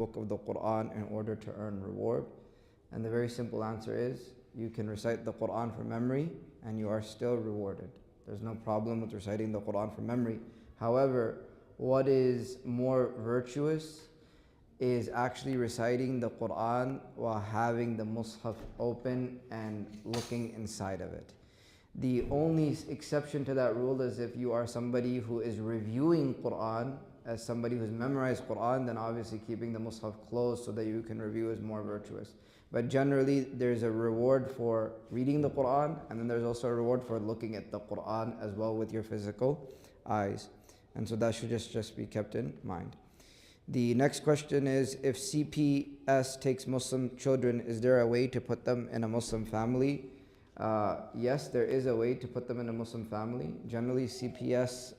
book of the Quran in order to earn reward? And the very simple answer is you can recite the Quran from memory and you are still rewarded. There's no problem with reciting the Quran from memory. However, what is more virtuous is actually reciting the Quran while having the Mus'haf open and looking inside of it. The only exception to that rule is if you are somebody who is reviewing Quran as somebody who's memorized Quran, then obviously keeping the Mus'haf closed so that you can review is more virtuous. But generally there's a reward for reading the Quran, and then there's also a reward for looking at the Quran as well with your physical eyes. And so that should just be kept in mind. The next question is, if CPS takes Muslim children, is there a way to put them in a Muslim family? Yes, there is a way to put them in a Muslim family. Generally, CPS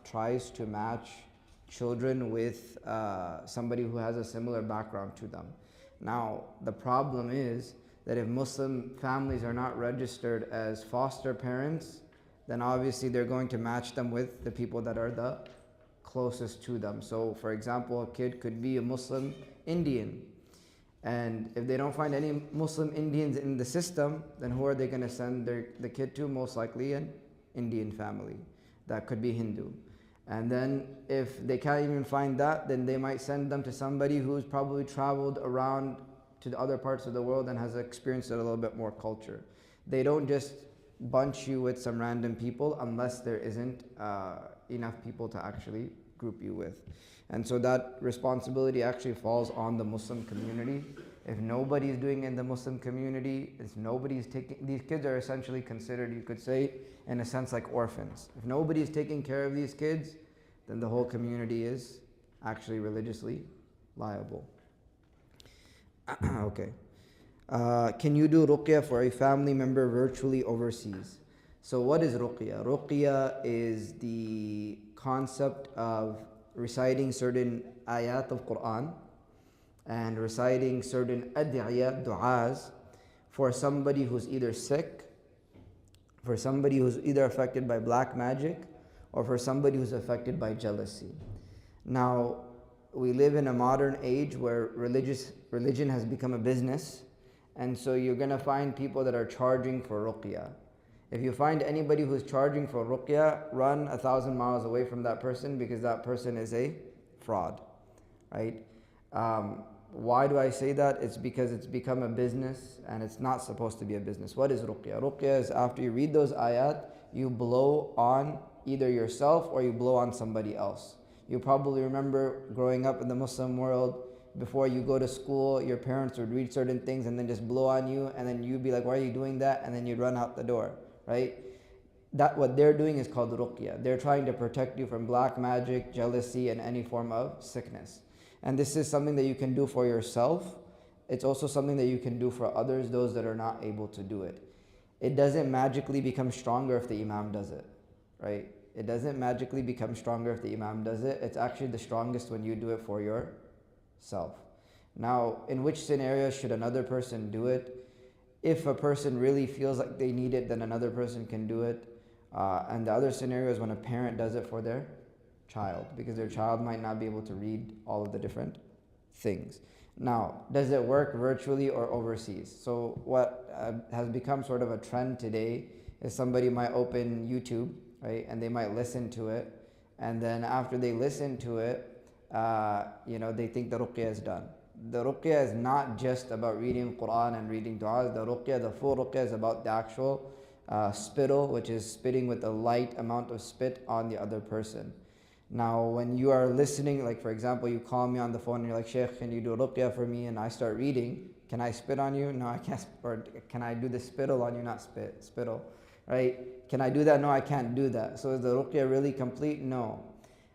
tries to match children with somebody who has a similar background to them. Now, the problem is that if Muslim families are not registered as foster parents, then obviously they're going to match them with the people that are the closest to them. So, for example, a kid could be a Muslim Indian, and if they don't find any Muslim Indians in the system, then who are they going to send the kid to? Most likely an Indian family. That could be Hindu. And then if they can't even find that, then they might send them to somebody who's probably traveled around to the other parts of the world and has experienced a little bit more culture. They don't just bunch you with some random people unless there isn't enough people to actually group you with. And so that responsibility actually falls on the Muslim community. If nobody's doing it in the Muslim community, if nobody's taking, these kids are essentially considered, you could say, in a sense like orphans. If nobody's taking care of these kids, then the whole community is actually religiously liable. Okay. Can you do ruqya for a family member virtually overseas? So what is ruqya? Ruqya is the concept of reciting certain ayat of Quran and reciting certain ad'iyat, du'as for somebody who's either sick, for somebody who's either affected by black magic, or for somebody who's affected by jealousy. Now, we live in a modern age where religion has become a business, and so you're going to find people that are charging for ruqya. If you find anybody who's charging for ruqya, run 1,000 miles away from that person, because that person is a fraud, right? Why do I say that? It's because it's become a business and it's not supposed to be a business. What is ruqya? Ruqya is after you read those ayat, you blow on either yourself or you blow on somebody else. You probably remember growing up in the Muslim world, before you go to school, your parents would read certain things and then just blow on you, and then you'd be like, why are you doing that? And then you'd run out the door, right? That what they're doing is called ruqya. They're trying to protect you from black magic, jealousy, and any form of sickness. And this is something that you can do for yourself. It's also something that you can do for others, those that are not able to do it. It doesn't magically become stronger if the imam does it, right? It doesn't magically become stronger if the imam does it. It's actually the strongest when you do it for yourself. Now, in which scenario should another person do it? If a person really feels like they need it, then another person can do it. And the other scenario is when a parent does it for their child, because their child might not be able to read all of the different things. Now, does it work virtually or overseas? So what has become sort of a trend today is somebody might open YouTube, right, and they might listen to it, and then after they listen to it, they think the ruqya is done. The ruqya is not just about reading Quran and reading du'as. The full ruqya is about the actual spittle, which is spitting with a light amount of spit on the other person. Now, when you are listening, like for example, you call me on the phone and you're like, Sheikh, can you do ruqya for me? And I start reading. Can I spit on you? No, I can't. Or can I do the spittle on you? Not spittle, right? Can I do that? No, I can't do that. So is the ruqya really complete? No.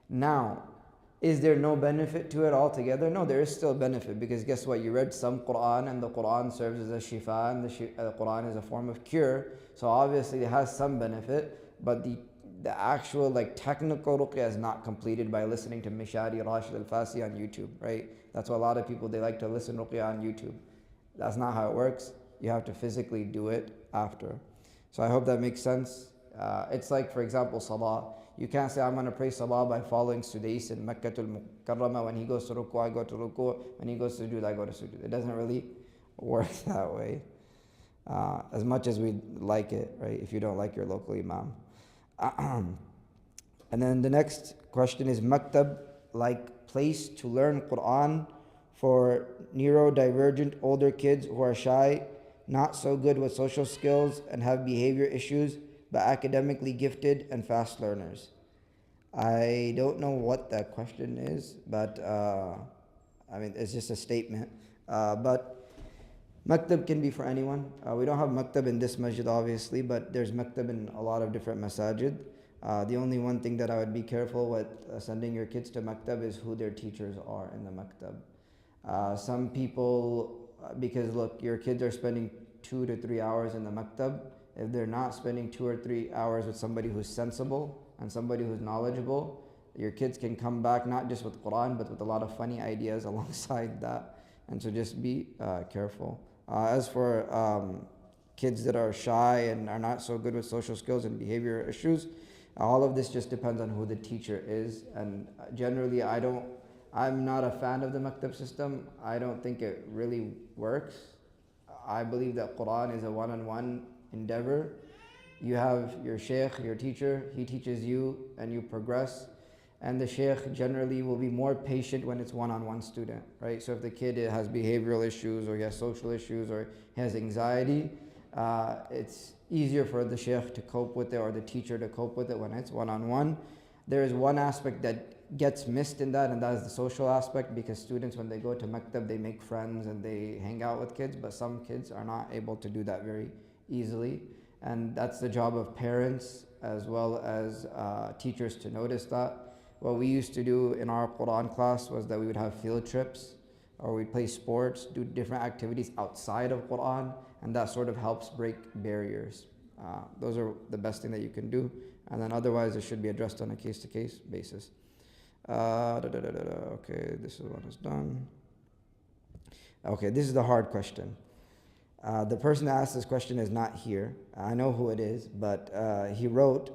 Now, is there no benefit to it altogether? No, there is still benefit, because guess what? You read some Quran and the Quran serves as a shifa, and the Quran is a form of cure. So obviously it has some benefit, but the actual technical ruqya is not completed by listening to Mishari Rashid al-Fasi on YouTube, right? That's what a lot of people, they like to listen ruqya on YouTube. That's not how it works. You have to physically do it after. So I hope that makes sense. It's like, for example, salah. You can't say, I'm going to pray salah by following Sudais in Makkatul Mukarramah. When he goes to ruku, I go to ruku. When he goes to sujood, I go to sujood. It doesn't really work that way. As much as we like it, right? If you don't like your local imam. And then the next question is, maktab, like place to learn Quran for neurodivergent older kids who are shy, not so good with social skills, and have behavior issues, but academically gifted and fast learners. I don't know what that question is, but I mean, it's just a statement. But maktab can be for anyone. We don't have maktab in this masjid, obviously, but there's maktab in a lot of different masajid. The only one thing that I would be careful with sending your kids to maktab is who their teachers are in the maktab. Some people, because look, your kids are spending 2 to 3 hours in the maktab. If they're not spending 2 or 3 hours with somebody who's sensible and somebody who's knowledgeable, your kids can come back not just with Quran, but with a lot of funny ideas alongside that. And so just be careful. As for kids that are shy and are not so good with social skills and behavior issues, all of this just depends on who the teacher is. And generally, I'm not a fan of the maktab system. I don't think it really works. I believe that Quran is a one-on-one endeavor. You have your sheikh, your teacher, he teaches you and you progress. And the sheikh generally will be more patient when it's one-on-one student, right? So if the kid has behavioral issues or he has social issues or he has anxiety, it's easier for the sheikh to cope with it or the teacher to cope with it when it's one-on-one. There is one aspect that gets missed in that, and that is the social aspect, because students, when they go to maktab, they make friends and they hang out with kids, but some kids are not able to do that very easily. And that's the job of parents as well as teachers to notice that. What we used to do in our Quran class was that we would have field trips, or we'd play sports, do different activities outside of Quran, and that sort of helps break barriers. Those are the best thing that you can do, and then otherwise it should be addressed on a case-to-case basis. Okay, this one is done. Okay, this is the hard question. The person that asked this question is not here. I know who it is, but he wrote,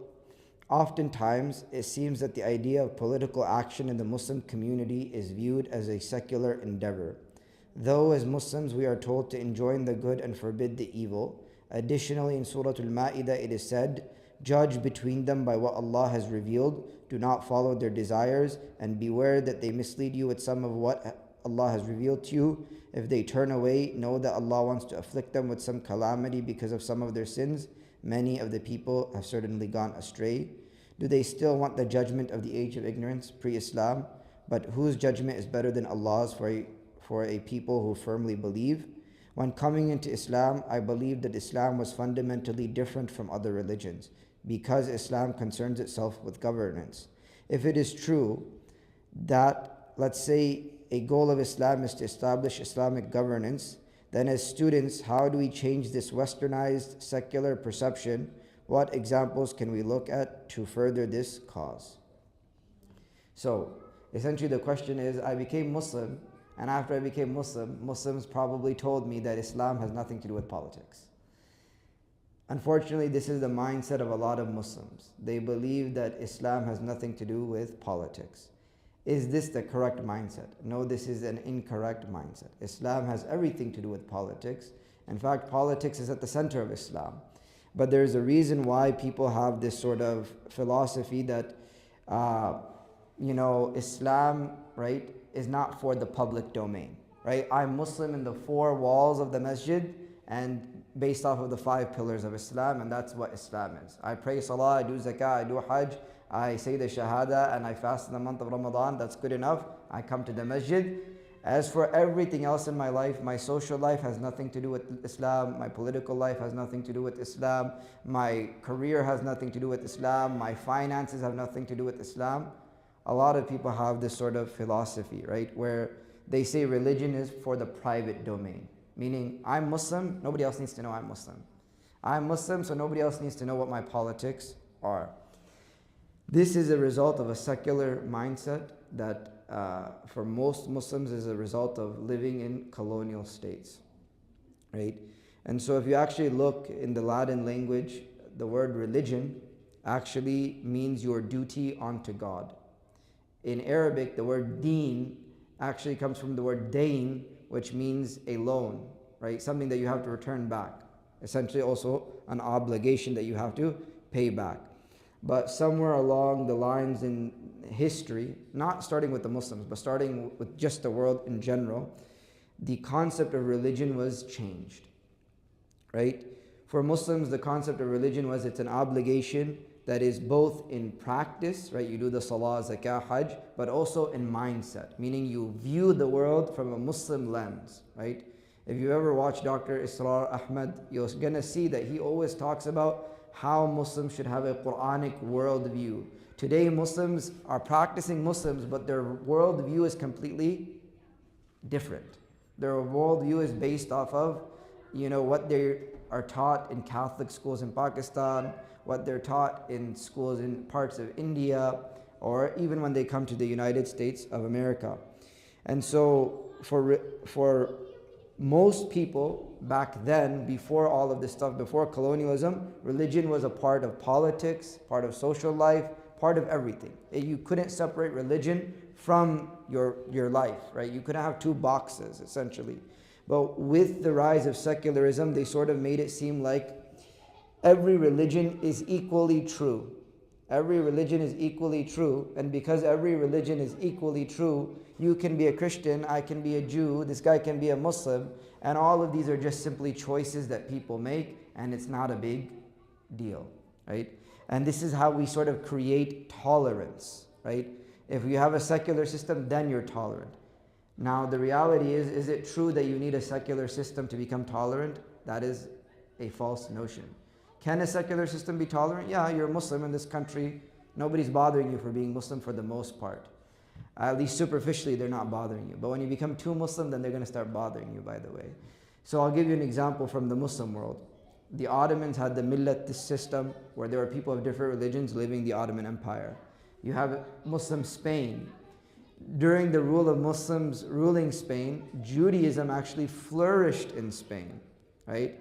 oftentimes it seems that the idea of political action in the Muslim community is viewed as a secular endeavor. Though as Muslims we are told to enjoin the good and forbid the evil. Additionally, in Surah Al-Ma'idah it is said, judge between them by what Allah has revealed, do not follow their desires, and beware that they mislead you with some of what Allah has revealed to you. If they turn away, know that Allah wants to afflict them with some calamity because of some of their sins. Many of the people have certainly gone astray. Do they still want the judgment of the age of ignorance, pre-Islam? But whose judgment is better than Allah's for a people who firmly believe? When coming into Islam, I believed that Islam was fundamentally different from other religions, because Islam concerns itself with governance. If it is true that, let's say, a goal of Islam is to establish Islamic governance, then as students, how do we change this westernized secular perception? What examples can we look at to further this cause? So, essentially the question is, I became Muslim, and after I became Muslim, Muslims probably told me that Islam has nothing to do with politics. Unfortunately, this is the mindset of a lot of Muslims. They believe that Islam has nothing to do with politics. Is this the correct mindset? No, this is an incorrect mindset. Islam has everything to do with politics. In fact, politics is at the center of Islam. But there's a reason why people have this sort of philosophy that, Islam, right, is not for the public domain, right? I'm Muslim in the 4 walls of the masjid and based off of the 5 pillars of Islam, and that's what Islam is. I pray salah, I do zakah, I do hajj, I say the shahada, and I fast in the month of Ramadan. That's good enough. I come to the masjid. As for everything else in my life, my social life has nothing to do with Islam, my political life has nothing to do with Islam, my career has nothing to do with Islam, my finances have nothing to do with Islam. A lot of people have this sort of philosophy, right, where they say religion is for the private domain. Meaning, I'm Muslim, nobody else needs to know I'm Muslim. I'm Muslim, so nobody else needs to know what my politics are. This is a result of a secular mindset that for most Muslims is a result of living in colonial states, right? And so if you actually look in the Latin language, the word religion actually means your duty unto God. In Arabic, the word deen actually comes from the word dain, which means a loan, right? Something that you have to return back. Essentially also an obligation that you have to pay back. But somewhere along the lines in history, not starting with the Muslims, but starting with just the world in general, the concept of religion was changed, right? For Muslims, the concept of religion was it's an obligation that is both in practice, right? You do the salah, zakah, hajj, but also in mindset, meaning you view the world from a Muslim lens, right? If you ever watch Dr. Israr Ahmed, you're gonna see that he always talks about how Muslims should have a Quranic worldview. Today, Muslims are practicing Muslims, but their worldview is completely different. Their worldview is based off of, what they are taught in Catholic schools in Pakistan, what they're taught in schools in parts of India, or even when they come to the United States of America. And so for most people back then, before all of this stuff, before colonialism, religion was a part of politics, part of social life, part of everything. You couldn't separate religion from your life, right? You couldn't have two boxes, essentially. But with the rise of secularism, they sort of made it seem like every religion is equally true. Every religion is equally true, and because every religion is equally true, you can be a Christian, I can be a Jew, this guy can be a Muslim, and all of these are just simply choices that people make, and it's not a big deal, right? And this is how we sort of create tolerance, right? If you have a secular system, then you're tolerant. Now, the reality is it true that you need a secular system to become tolerant? That is a false notion. Can a secular system be tolerant? Yeah, you're a Muslim in this country. Nobody's bothering you for being Muslim for the most part. At least superficially, they're not bothering you. But when you become too Muslim, then they're going to start bothering you, by the way. So I'll give you an example from the Muslim world. The Ottomans had the millat system, where there were people of different religions living the Ottoman Empire. You have Muslim Spain. During the rule of Muslims ruling Spain, Judaism actually flourished in Spain, right?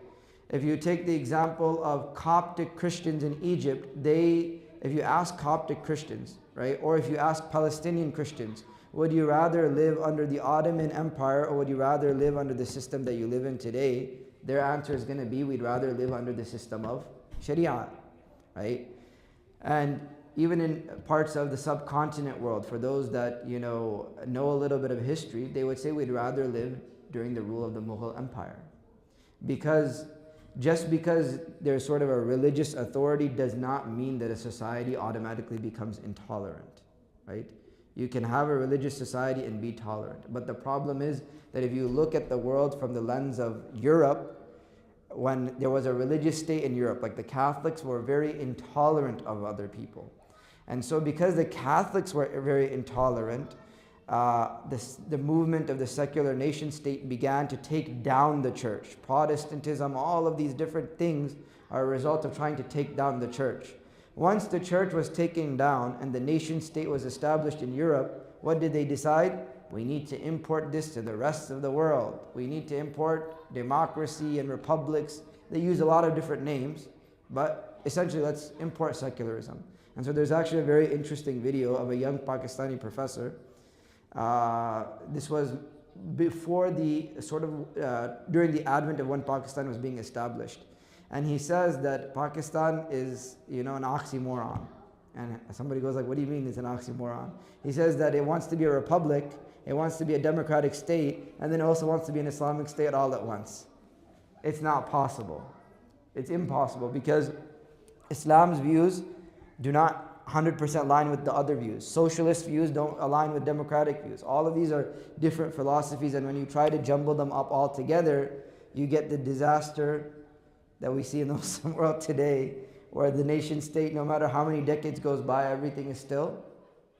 If you take the example of Coptic Christians in Egypt, if you ask Coptic Christians, right, or if you ask Palestinian Christians, would you rather live under the Ottoman Empire or would you rather live under the system that you live in today? Their answer is going to be, we'd rather live under the system of Sharia, right? And even in parts of the subcontinent world, for those that know a little bit of history, they would say we'd rather live during the rule of the Mughal Empire. Just because there's sort of a religious authority does not mean that a society automatically becomes intolerant, right? You can have a religious society and be tolerant. But the problem is that if you look at the world from the lens of Europe, when there was a religious state in Europe, like the Catholics were very intolerant of other people. And so because the Catholics were very intolerant, the movement of the secular nation state began to take down the church. Protestantism, all of these different things are a result of trying to take down the church. Once the church was taken down and the nation state was established in Europe, what did they decide? We need to import this to the rest of the world. We need to import democracy and republics. They use a lot of different names, but essentially let's import secularism. And so there's actually a very interesting video of a young Pakistani professor. This was before during the advent of when Pakistan was being established. And he says that Pakistan is, an oxymoron. And somebody goes like, what do you mean it's an oxymoron? He says that it wants to be a republic, it wants to be a democratic state, and then it also wants to be an Islamic state all at once. It's not possible. It's impossible because Islam's views do not 100% align with the other views. Socialist views don't align with democratic views. All of these are different philosophies, and when you try to jumble them up all together, you get the disaster that we see in the Muslim world today, where the nation state, no matter how many decades goes by, everything is still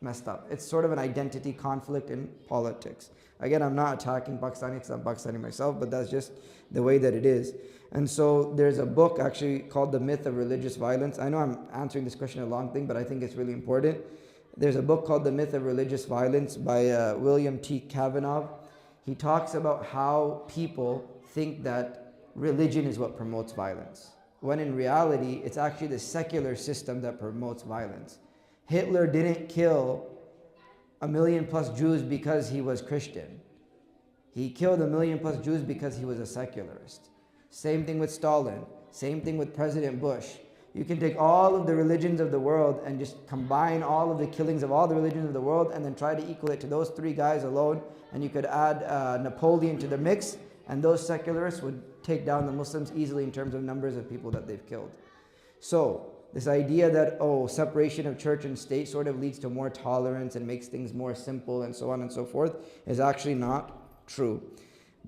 messed up. It's sort of an identity conflict in politics. Again, I'm not attacking Pakistani because I'm Pakistani myself, but that's just the way that it is. And so there's a book actually called The Myth of Religious Violence. I know I'm answering this question a long thing, but I think it's really important. There's a book called The Myth of Religious Violence by William T. Kavanaugh. He talks about how people think that religion is what promotes violence. when in reality, it's actually the secular system that promotes violence. Hitler didn't kill a million plus Jews because he was Christian. He killed a million plus Jews because he was a secularist. Same thing with Stalin. Same thing with President Bush. You can take all of the religions of the world and just combine all of the killings of all the religions of the world and then try to equal it to those three guys alone. And you could add Napoleon to the mix, and those secularists would take down the Muslims easily in terms of numbers of people that they've killed. So this idea that, oh, separation of church and state sort of leads to more tolerance and makes things more simple and so on and so forth is actually not true.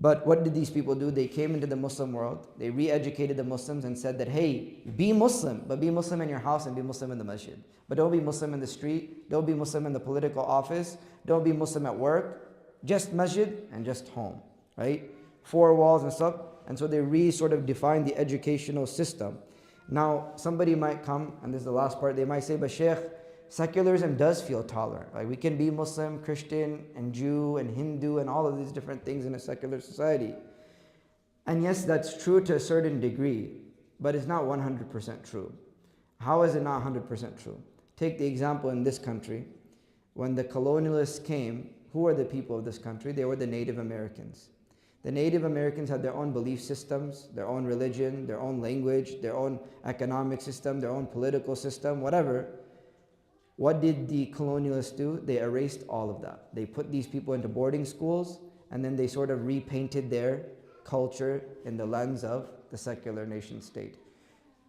But what did these people do? They came into the Muslim world, they re-educated the Muslims and said that, hey, be Muslim, but be Muslim in your house and be Muslim in the masjid. But don't be Muslim in the street, don't be Muslim in the political office, don't be Muslim at work, just masjid and just home, right? Four walls and stuff. And so they sort of defined the educational system. Now, somebody might come, and this is the last part, they might say, but Shaykh, secularism does feel tolerant. Like we can be Muslim, Christian, and Jew, and Hindu, and all of these different things in a secular society. And yes, that's true to a certain degree, but it's not 100% true. How is it not 100% true? Take the example in this country. When the colonialists came, who were the people of this country? They were the Native Americans. The Native Americans had their own belief systems, their own religion, their own language, their own economic system, their own political system, whatever. What did the colonialists do? They erased all of that. They put these people into boarding schools, and then they sort of repainted their culture in the lens of the secular nation state.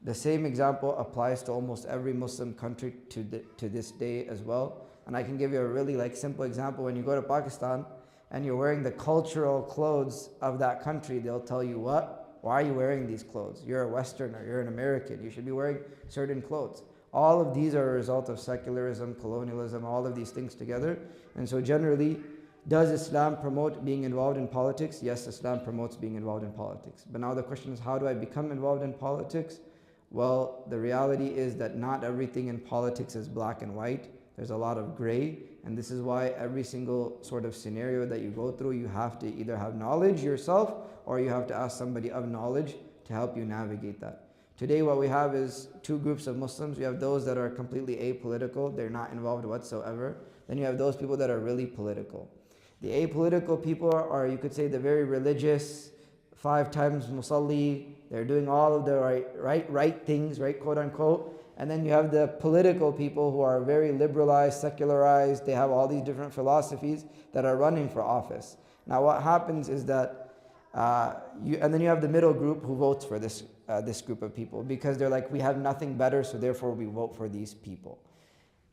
The same example applies to almost every Muslim country to this day as well. And I can give you a really simple example. When you go to Pakistan and you're wearing the cultural clothes of that country, they'll tell you, what? Why are you wearing these clothes? You're a Westerner, you're an American, you should be wearing certain clothes. All of these are a result of secularism, colonialism, all of these things together. And so generally, does Islam promote being involved in politics? Yes, Islam promotes being involved in politics. But now the question is, how do I become involved in politics? Well, the reality is that not everything in politics is black and white. There's a lot of gray, and this is why every single sort of scenario that you go through, you have to either have knowledge yourself or you have to ask somebody of knowledge to help you navigate that. Today what we have is two groups of Muslims. We have those that are completely apolitical, they're not involved whatsoever. Then you have those people that are really political. The apolitical people are, you could say, the very religious, 5 times musalli, they're doing all of the right things, right, quote unquote. And then you have the political people who are very liberalized, secularized, they have all these different philosophies that are running for office. Now what happens is that, and then you have the middle group who votes for this group of people because they're like, we have nothing better, so therefore we vote for these people.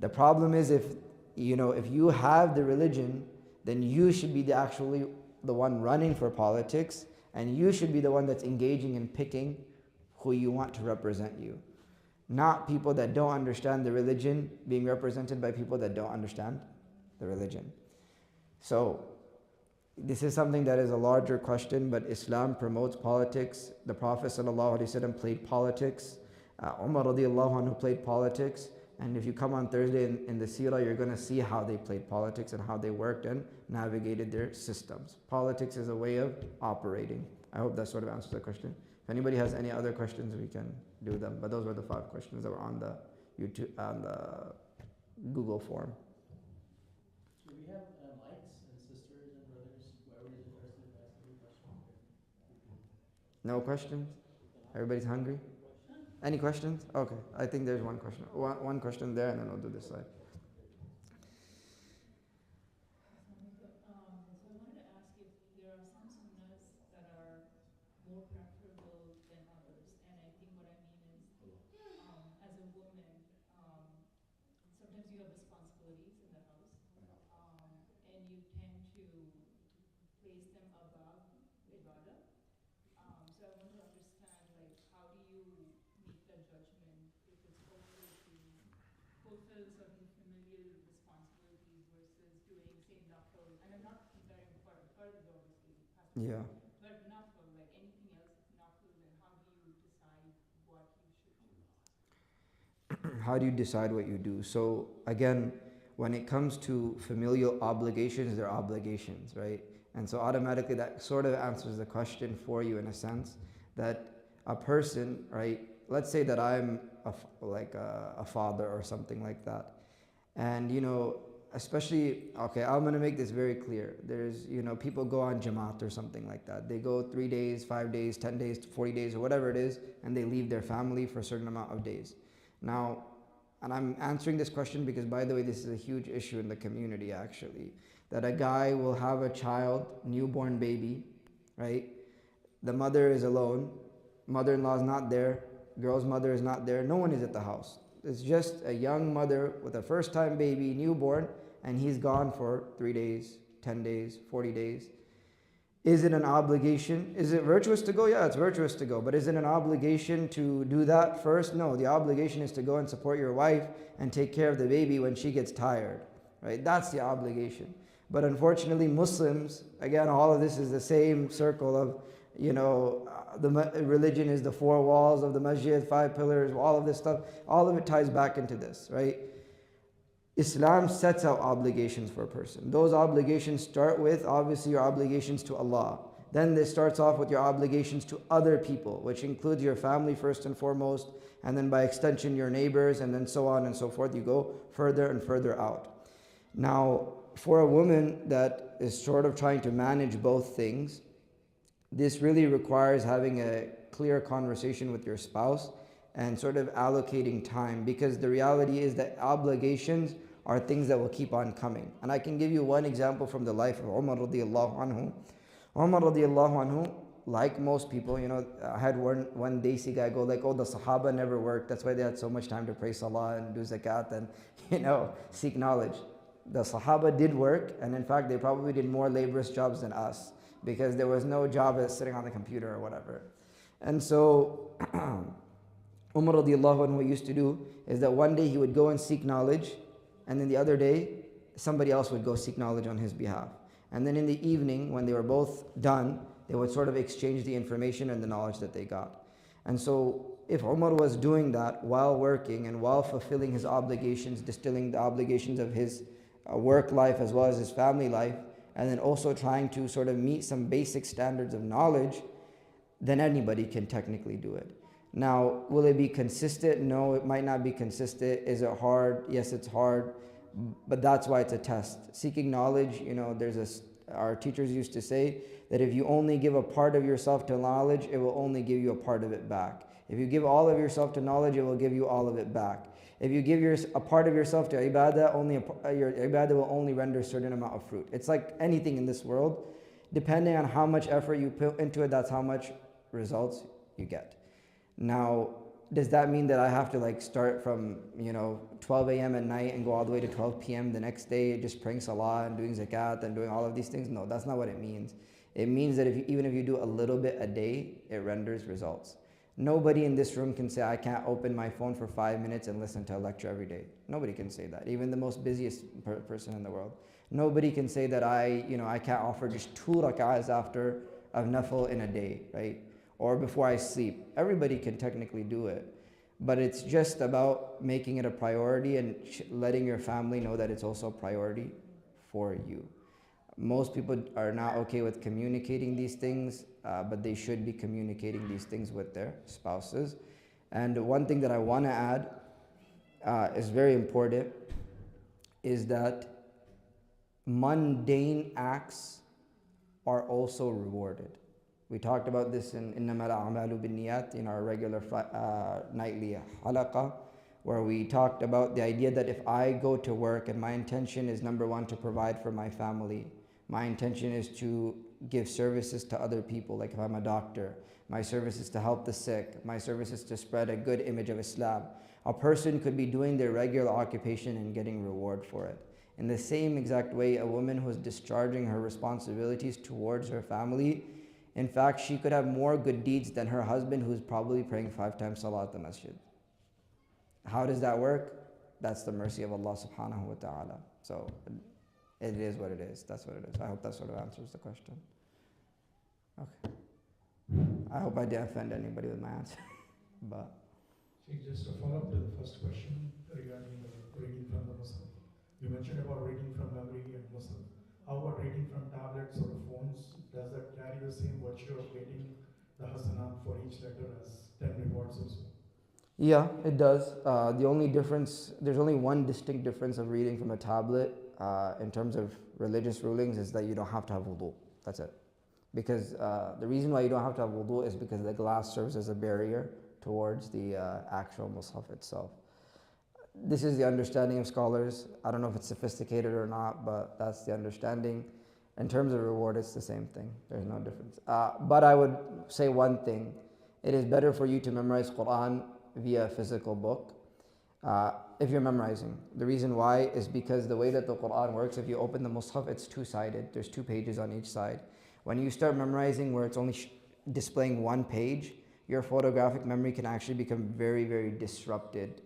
The problem is if you have the religion, then you should be actually the one running for politics, and you should be the one that's engaging in picking who you want to represent you. Not people that don't understand the religion being represented by people that don't understand the religion. So this is something that is a larger question, but Islam promotes politics. The Prophet ﷺ played politics. Umar radiallahu anhu played politics. And if you come on Thursday in the Seerah, you're going to see how they played politics and how they worked and navigated their systems. Politics is a way of operating. I hope that sort of answers the question. If anybody has any other questions, we can do them. But those were the 5 questions that were on the Google form. Do we have mics and sisters and brothers? Whoever is interested in asking a question. No questions? Everybody's hungry? Any questions? Okay, I think there's one question. One question there, and then we'll do this side. More preferable than others. And I think what I mean is, as a woman, sometimes you have responsibilities in the house, and you tend to place them above ibadah. So I want to understand, how do you make that judgment if it's okay to fulfill certain familial responsibilities versus doing, say, nafil? And I'm not comparing farz obviously has to be. Yeah. But nafil, like anything else, nafil, then how do you decide what you should do? How do you decide what you do? So again, when it comes to familial obligations, they're obligations, right? And so automatically that sort of answers the question for you in a sense that a person, right, let's say that I'm like a father or something like that, and especially, okay, I'm going to make this very clear. There's, people go on Jamaat or something like that. They go 3 days, 5 days, 10 days, 40 days, or whatever it is, and they leave their family for a certain amount of days. Now, and I'm answering this question because, by the way, this is a huge issue in the community actually, that a guy will have a child, newborn baby, right? The mother is alone, mother-in-law is not there, girl's mother is not there, no one is at the house. It's just a young mother with a first-time baby, newborn, and he's gone for 3 days, 10 days, 40 days. Is it an obligation? Is it virtuous to go? Yeah, it's virtuous to go. But is it an obligation to do that first? No, the obligation is to go and support your wife and take care of the baby when she gets tired, right? That's the obligation. But unfortunately, Muslims, again, all of this is the same circle of, the religion is the four walls of the masjid, 5 pillars, all of this stuff. All of it ties back into this, right? Islam sets out obligations for a person. Those obligations start with, obviously, your obligations to Allah. Then this starts off with your obligations to other people, which includes your family first and foremost, and then by extension your neighbors, and then so on and so forth. You go further and further out. Now, for a woman that is sort of trying to manage both things, this really requires having a clear conversation with your spouse and sort of allocating time, because the reality is that obligations are things that will keep on coming. And I can give you one example from the life of Umar radiallahu anhu. Umar radiallahu anhu, like most people, I had one Desi guy go like, oh, the Sahaba never worked, that's why they had so much time to pray Salah and do zakat and seek knowledge. The Sahaba did work, and in fact they probably did more laborious jobs than us, because there was no job as sitting on the computer or whatever. And so Umar radiallahu anhu, what he used to do is that one day he would go and seek knowledge, and then the other day somebody else would go seek knowledge on his behalf. And then in the evening, when they were both done, they would sort of exchange the information and the knowledge that they got. And so if Umar was doing that while working and while fulfilling his obligations, distilling the obligations of his work life as well as his family life, and then also trying to sort of meet some basic standards of knowledge, then anybody can technically do it. Now, will it be consistent? No, it might not be consistent. Is it hard? Yes, it's hard, but that's why it's a test. Seeking knowledge, our teachers used to say that if you only give a part of yourself to knowledge, it will only give you a part of it back. If you give all of yourself to knowledge, it will give you all of it back. If you give a part of yourself to ibadah, your ibadah will only render a certain amount of fruit. It's like anything in this world. Depending on how much effort you put into it, that's how much results you get. Now, does that mean that I have to start from 12 a.m. at night and go all the way to 12 p.m. the next day just praying salah and doing zakat and doing all of these things? No, that's not what it means. It means that even if you do a little bit a day, it renders results. Nobody in this room can say, I can't open my phone for 5 minutes and listen to a lecture every day. Nobody can say that, even the most busiest person in the world. Nobody can say that I can't offer just 2 rak'ahs after of nafil in a day, right? Or before I sleep. Everybody can technically do it. But it's just about making it a priority and letting your family know that it's also a priority for you. Most people are not okay with communicating these things, but they should be communicating these things with their spouses. And one thing that I want to add is very important, is that mundane acts are also rewarded. We talked about this in إِنَّمَا الْأَعْمَالُ بِالنِّيَّاتِ in our regular nightly halaqah, where we talked about the idea that if I go to work and my intention is, number one, to provide for my family, my intention is to give services to other people, like if I'm a doctor, my service is to help the sick, my service is to spread a good image of Islam. A person could be doing their regular occupation and getting reward for it. In the same exact way, a woman who is discharging her responsibilities towards her family, in fact, she could have more good deeds than her husband, who's probably praying 5 times salah at the masjid. How does that work? That's the mercy of Allah subhanahu wa ta'ala. So it is what it is. That's what it is. I hope that sort of answers the question. Okay. I hope I didn't offend anybody with my answer. But Just a follow-up to the first question regarding reading from the Muslim. You mentioned about reading from memory and Muslim. How about reading from tablets or phones? Does that carry the same virtue of getting the hasanat for each letter as 10 rewards or so? Yeah, it does. The only difference, there's only one distinct difference of reading from a tablet in terms of religious rulings is that you don't have to have wudu. That's it. Because the reason why you don't have to have wudu is because the glass serves as a barrier towards the actual mushaf itself. This is the understanding of scholars. I don't know if it's sophisticated or not, but that's the understanding. In terms of reward, it's the same thing. There's no difference. But I would say one thing. It is better for you to memorize Quran via a physical book if you're memorizing. The reason why is because the way that the Quran works, if you open the Mus'haf, it's two-sided. There's 2 pages on each side. When you start memorizing where it's only displaying 1 page, your photographic memory can actually become very, very disrupted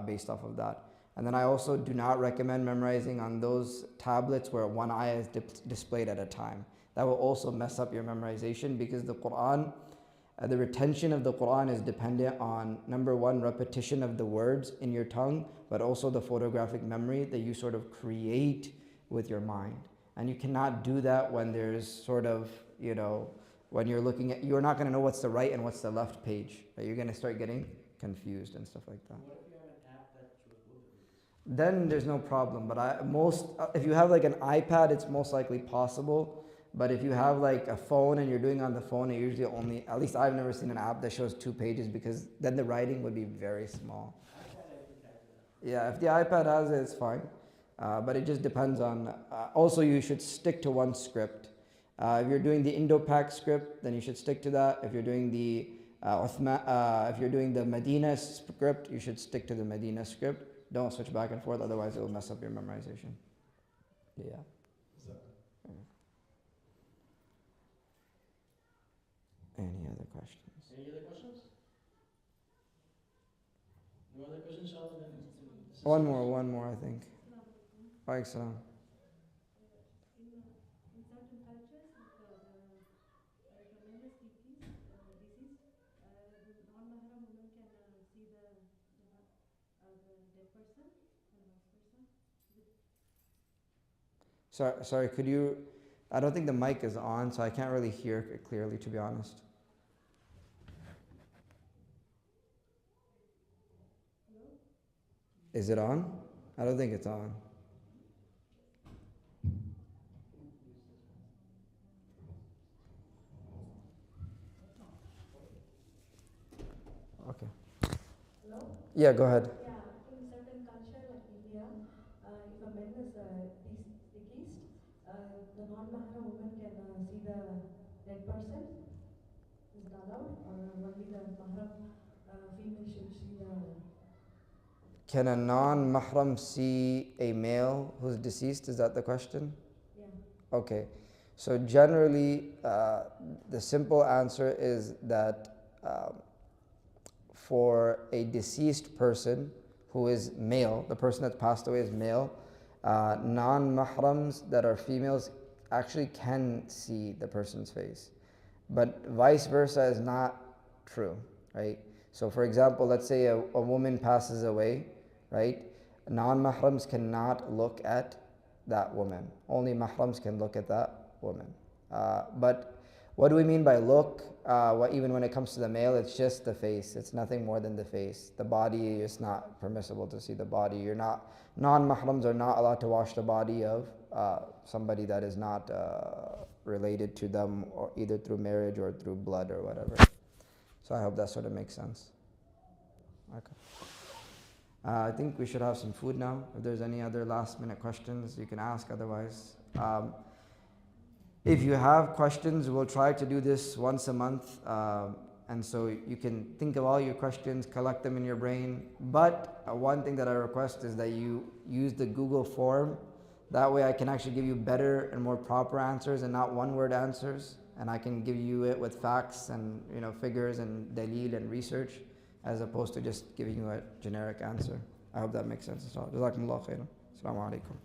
based off of that. And then I also do not recommend memorizing on those tablets where 1 ayah is displayed at a time. That will also mess up your memorization because the Quran, the retention of the Quran is dependent on, number one, repetition of the words in your tongue, but also the photographic memory that you sort of create with your mind. And you cannot do that when there's sort of, when you're looking at, you're not going to know what's the right and what's the left page. Right? You're going to start getting confused and stuff like that. What if you have an app that shows both of these? Then there's no problem. But if you have like an iPad, it's most likely possible. But if you have like a phone and you're doing on the phone, it usually only, at least I've never seen an app that shows 2 pages because then the writing would be very small. iPad, I think, has that. Yeah, if the iPad has it, it's fine. But it just depends on, also you should stick to one script. If you're doing the Indo-Pak script, then you should stick to that. If you're doing the if you're doing the Medina script, you should stick to the Medina script. Don't switch back and forth, otherwise it will mess up your memorization. Yeah. Any other questions? Any other questions? No other questions, inshallah, then? One more, I think. Wa alaikum salam. In certain cultures, if a man is deceased, the non-mahram woman can see the dead person and vice versa. Sorry, could you, I don't think the mic is on, so I can't really hear it clearly, to be honest. Is it on? I don't think it's on. Okay. Hello? Yeah, go ahead. Yeah, in certain culture like India, if a man is deceased, the non-mahram woman can see the dead person. Is it allowed, or only the mahram female should see the? Can a non-mahram see a male who's deceased? Is that the question? Yeah. Okay. So generally, the simple answer is that for a deceased person who is male, the person that passed away is male, non-mahrams that are females actually can see the person's face. But vice versa is not true, right? So for example, let's say a woman passes away, right? Non-mahrams cannot look at that woman. Only mahrams can look at that woman. But what do we mean by look? Even when it comes to the male, it's just the face. It's nothing more than the face. The body is not permissible to see the body. Non-mahrams are not allowed to wash the body of somebody that is not related to them, or either through marriage or through blood or whatever. So I hope that sort of makes sense. Okay. I think we should have some food now. If there's any other last minute questions, you can ask. Otherwise, if you have questions, we'll try to do this once a month. And so you can think of all your questions, collect them in your brain. But one thing that I request is that you use the Google form. That way I can actually give you better and more proper answers and not one-word answers. And I can give you it with facts and figures and dalil and research, as opposed to just giving you a generic answer. I hope that makes sense. Jazakumullah khairan. Assalamu alaikum.